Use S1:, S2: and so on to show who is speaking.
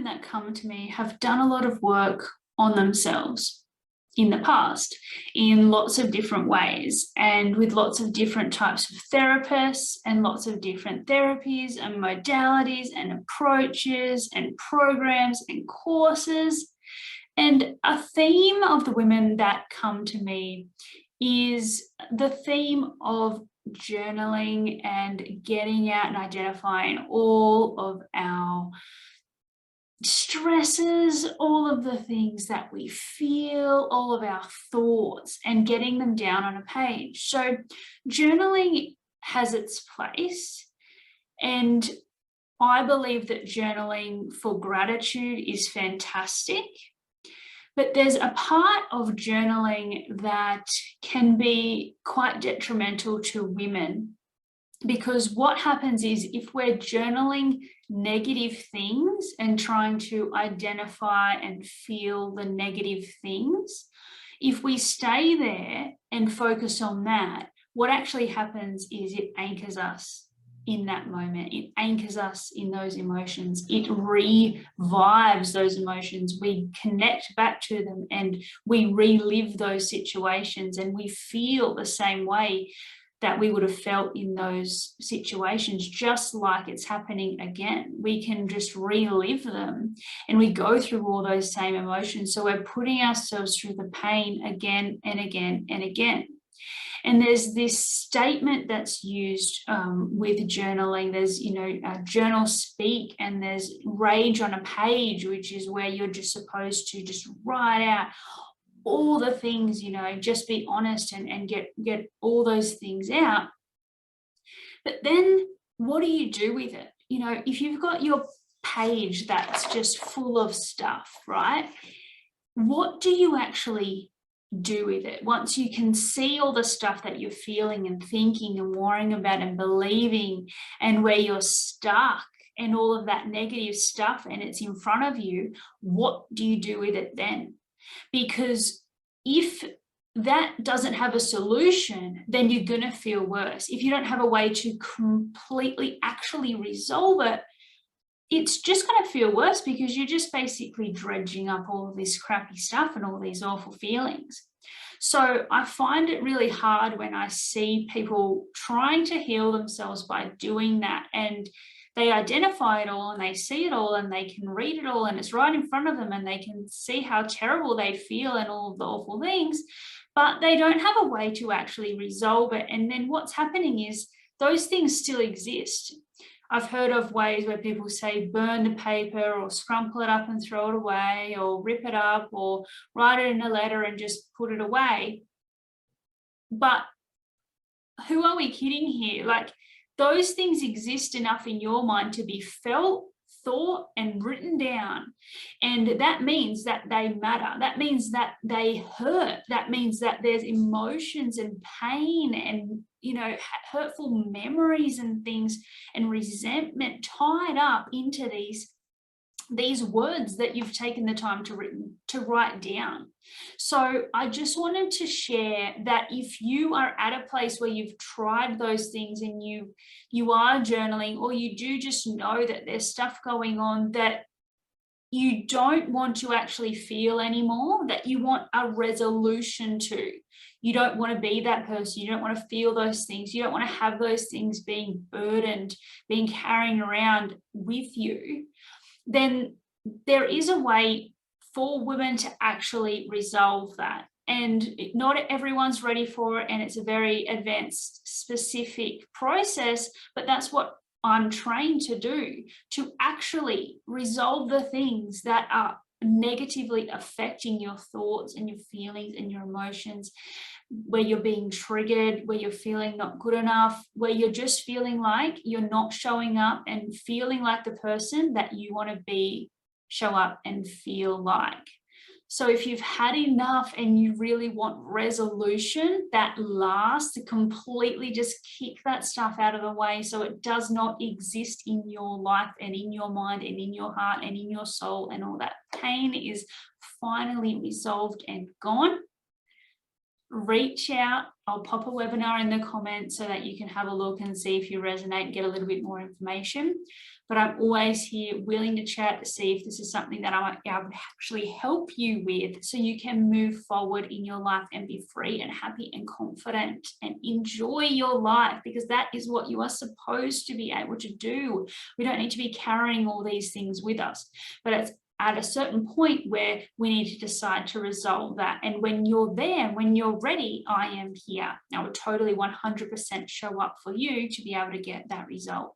S1: women that come to me have done a lot of work on themselves in the past in lots of different ways and with lots of different types of therapists and lots of different therapies and modalities and approaches and programs and courses. And a theme of the women that come to me is the theme of journaling and getting out and identifying all of our stresses, all of the things that we feel, all of our thoughts, and getting them down on a page. So journaling has its place, and I believe that journaling for gratitude is fantastic. But there's a part of journaling that can be quite detrimental to women, because what happens is if we're journaling negative things and trying to identify and feel the negative things, if we stay there and focus on that, what actually happens is it anchors us in that moment. It anchors us in those emotions. It revives those emotions. We connect back to them and we relive those situations and we feel the same way that we would have felt in those situations, just like it's happening again. We can just relive them and we go through all those same emotions. So we're putting ourselves through the pain again and again and again. And there's this statement that's used with journaling. There's, journal speak, and there's rage on a page, which is where you're just supposed to just write out all the things, just be honest and get all those things out. But then what do you do with it? If you've got your page that's just full of stuff, right? What do you actually do with it once you can see all the stuff that you're feeling and thinking and worrying about and believing, and where you're stuck and all of that negative stuff and it's in front of you? What do you do with it then? Because if that doesn't have a solution, then you're going to feel worse. If you don't have a way to completely actually resolve it, it's just going to feel worse, because you're just basically dredging up all of this crappy stuff and all these awful feelings. So I find it really hard when I see people trying to heal themselves by doing that, and they identify it all and they see it all and they can read it all and it's right in front of them and they can see how terrible they feel and all of the awful things, but they don't have a way to actually resolve it. And then what's happening is those things still exist. I've heard of ways where people say burn the paper or scrumple it up and throw it away, or rip it up or write it in a letter and just put it away. But who are we kidding here? Like, those things exist enough in your mind to be felt, thought, and written down. And that means that they matter. That means that they hurt. That means that there's emotions and pain and, hurtful memories and things and resentment tied up into these words that you've taken the time to write down. So I just wanted to share that if you are at a place where you've tried those things and you are journaling, or you do just know that there's stuff going on that you don't want to actually feel anymore, that you want a resolution to. You don't want to be that person. You don't want to feel those things. You don't want to have those things being burdened, being carrying around with you. Then there is a way for women to actually resolve that. And not everyone's ready for it, and it's a very advanced, specific process, but that's what I'm trained to do, to actually resolve the things that are negatively affecting your thoughts and your feelings and your emotions, where you're being triggered, where you're feeling not good enough, where you're just feeling like you're not showing up and feeling like the person that you want to show up and feel like. So if you've had enough and you really want resolution that lasts, to completely just kick that stuff out of the way so it does not exist in your life and in your mind and in your heart and in your soul, and all that pain is finally resolved and gone, reach out. I'll pop a webinar in the comments so that you can have a look and see if you resonate and get a little bit more information. but I'm always here willing to chat to see if this is something that I might be able to actually help you with so you can move forward in your life and be free and happy and confident and enjoy your life, because that is what you are supposed to be able to do. We don't need to be carrying all these things with us, but it's at a certain point where we need to decide to resolve that. And when you're there, when you're ready, I am here. I would totally 100% show up for you to be able to get that result.